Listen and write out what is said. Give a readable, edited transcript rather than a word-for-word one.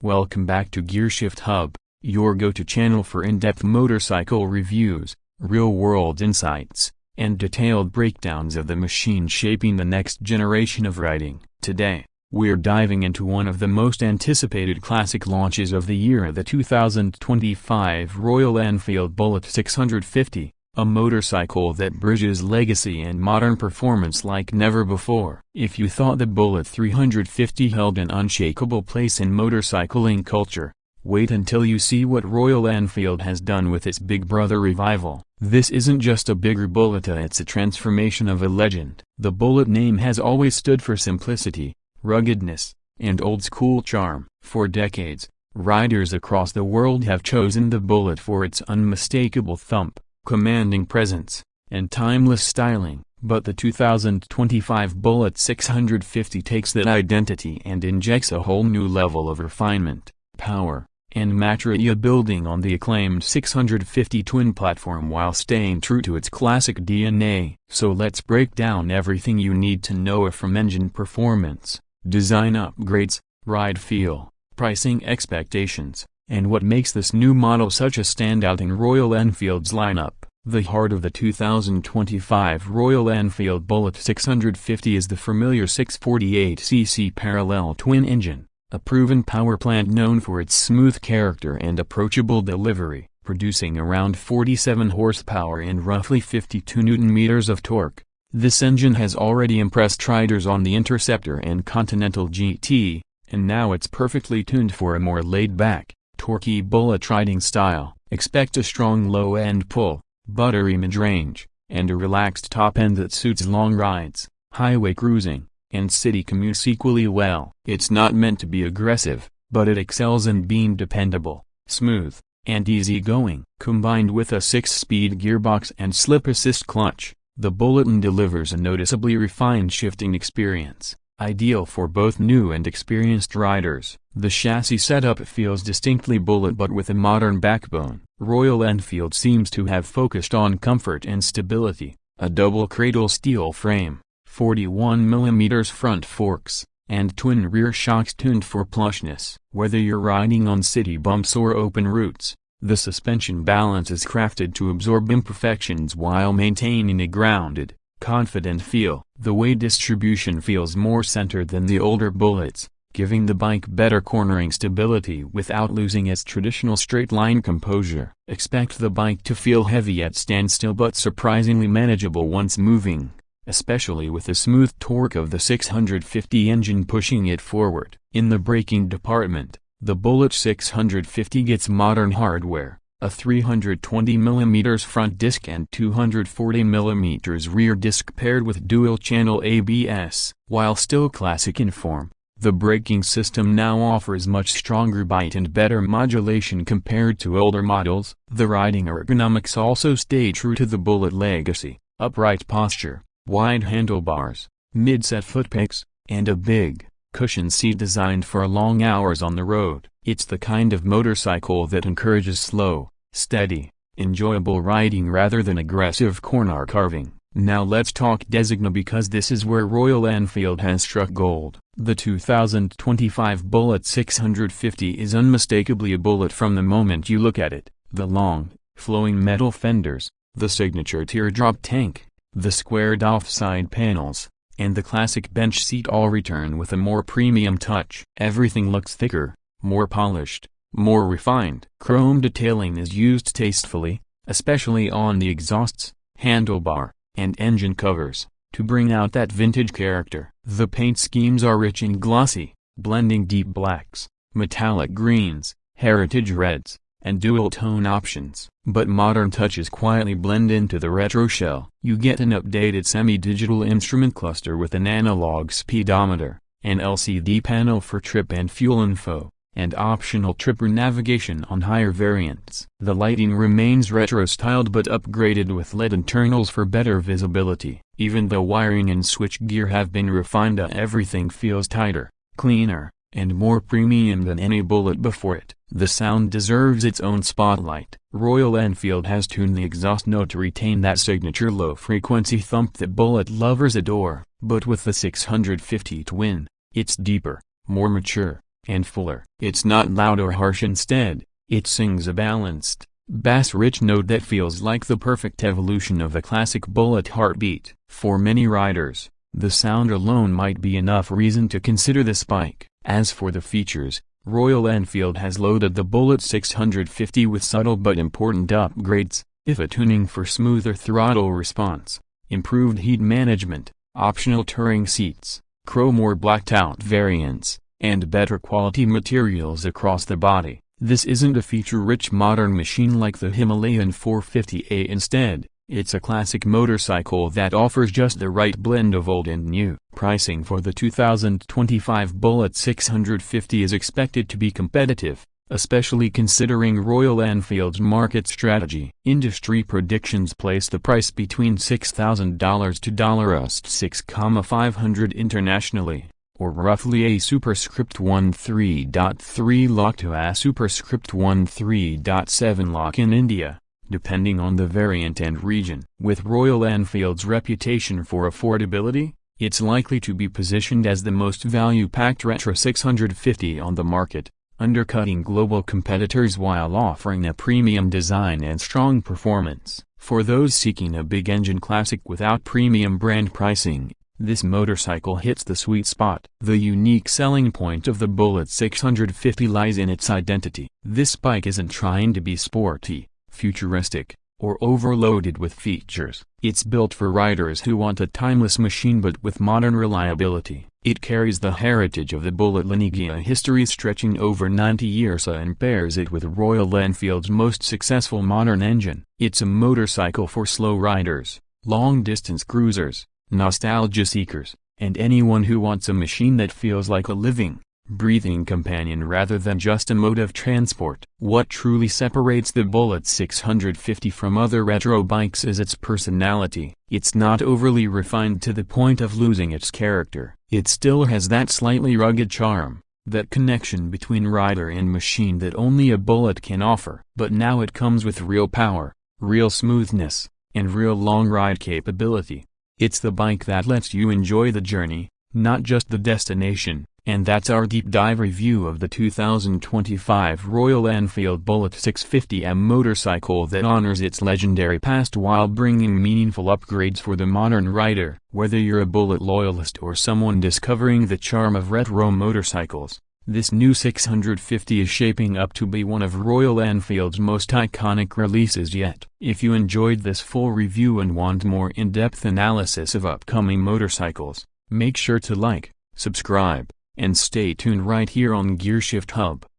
Welcome back to Gearshift Hub, your go-to channel for in-depth motorcycle reviews, real-world insights, and detailed breakdowns of the machine shaping the next generation of riding. Today, we're diving into one of the most anticipated classic launches of the year, the 2025 Royal Enfield Bullet 650. A motorcycle that bridges legacy and modern performance like never before. If you thought the Bullet 350 held an unshakable place in motorcycling culture, wait until you see what Royal Enfield has done with its big brother revival. This isn't just a bigger Bullet, it's a transformation of a legend. The Bullet name has always stood for simplicity, ruggedness, and old-school charm. For decades, riders across the world have chosen the Bullet for its unmistakable thump, commanding presence, and timeless styling, but the 2025 Bullet 650 takes that identity and injects a whole new level of refinement, power, and maturity, building on the acclaimed 650 twin platform while staying true to its classic DNA. So let's break down everything you need to know from engine performance, design upgrades, ride feel, pricing expectations, and what makes this new model such a standout in Royal Enfield's lineup. The heart of the 2025 Royal Enfield Bullet 650 is the familiar 648cc parallel twin engine, a proven power plant known for its smooth character and approachable delivery, producing around 47 horsepower and roughly 52 Nm of torque. This engine has already impressed riders on the Interceptor and Continental GT, and now it's perfectly tuned for a more laid-back, torquey Bullet riding style. Expect a strong low-end pull, buttery mid-range, and a relaxed top end that suits long rides, highway cruising, and city commutes equally well. It's not meant to be aggressive, but it excels in being dependable, smooth, and easygoing. Combined with a 6-speed gearbox and slip-assist clutch, the Bullet delivers a noticeably refined shifting experience, ideal for both new and experienced riders. The chassis setup feels distinctly Bullet but with a modern backbone. Royal Enfield seems to have focused on comfort and stability. A double cradle steel frame, 41mm front forks, and twin rear shocks tuned for plushness. Whether you're riding on city bumps or open routes, the suspension balance is crafted to absorb imperfections while maintaining a grounded, confident feel. The weight distribution feels more centered than the older Bullets, giving the bike better cornering stability without losing its traditional straight-line composure. Expect the bike to feel heavy at standstill but surprisingly manageable once moving, especially with the smooth torque of the 650 engine pushing it forward. In the braking department, the Bullet 650 gets modern hardware, a 320mm front disc and 240mm rear disc paired with dual-channel ABS. While still classic in form, the braking system now offers much stronger bite and better modulation compared to older models. The riding ergonomics also stay true to the Bullet legacy: upright posture, wide handlebars, mid-set footpegs, and a big, cushioned seat designed for long hours on the road. It's the kind of motorcycle that encourages slow, steady, enjoyable riding rather than aggressive corner carving. Now let's talk design, because this is where Royal Enfield has struck gold. The 2025 Bullet 650 is unmistakably a Bullet from the moment you look at it. The long, flowing metal fenders, the signature teardrop tank, the squared-off side panels, and the classic bench seat all return with a more premium touch. Everything looks thicker, more polished, more refined. Chrome detailing is used tastefully, especially on the exhausts, handlebar, and engine covers, to bring out that vintage character. The paint schemes are rich and glossy, blending deep blacks, metallic greens, heritage reds, and dual-tone options. But modern touches quietly blend into the retro shell. You get an updated semi-digital instrument cluster with an analog speedometer, an LCD panel for trip and fuel info, and optional tripper navigation on higher variants. The lighting remains retro-styled but upgraded with LED internals for better visibility. Even though wiring and switchgear have been refined, everything feels tighter, cleaner, and more premium than any Bullet before it. The sound deserves its own spotlight. Royal Enfield has tuned the exhaust note to retain that signature low-frequency thump that Bullet lovers adore. But with the 650 twin, it's deeper, more mature, and fuller. It's not loud or harsh. Instead, it sings a balanced, bass-rich note that feels like the perfect evolution of a classic Bullet heartbeat. For many riders, the sound alone might be enough reason to consider this bike. As for the features, Royal Enfield has loaded the Bullet 650 with subtle but important upgrades: IFA tuning for smoother throttle response, improved heat management, optional touring seats, chrome or blacked-out variants, and better quality materials across the body. This isn't a feature-rich modern machine like the Himalayan 450A. Instead, it's a classic motorcycle that offers just the right blend of old and new. Pricing for the 2025 Bullet 650 is expected to be competitive, especially considering Royal Enfield's market strategy. Industry predictions place the price between $6,000 to $6,500 internationally, or roughly a superscript 13.3 lock to a superscript 13.7 lock in India, depending on the variant and region. With Royal Enfield's reputation for affordability, it's likely to be positioned as the most value-packed retro 650 on the market, undercutting global competitors while offering a premium design and strong performance. For those seeking a big-engine classic without premium brand pricing, this motorcycle hits the sweet spot. The unique selling point of the Bullet 650 lies in its identity. This bike isn't trying to be sporty, futuristic, or overloaded with features. It's built for riders who want a timeless machine but with modern reliability. It carries the heritage of the Bullet lineage, a history stretching over 90 years, and pairs it with Royal Enfield's most successful modern engine. It's a motorcycle for slow riders, long-distance cruisers, nostalgia seekers, and anyone who wants a machine that feels like a living, breathing companion rather than just a mode of transport. What truly separates the Bullet 650 from other retro bikes is its personality. It's not overly refined to the point of losing its character. It still has that slightly rugged charm, that connection between rider and machine that only a Bullet can offer. But now it comes with real power, real smoothness, and real long ride capability. It's the bike that lets you enjoy the journey, not just the destination. And that's our deep dive review of the 2025 Royal Enfield Bullet 650, a motorcycle that honors its legendary past while bringing meaningful upgrades for the modern rider. Whether you're a Bullet loyalist or someone discovering the charm of retro motorcycles, this new 650 is shaping up to be one of Royal Enfield's most iconic releases yet. If you enjoyed this full review and want more in-depth analysis of upcoming motorcycles, make sure to like, subscribe, and stay tuned right here on Gearshift Hub.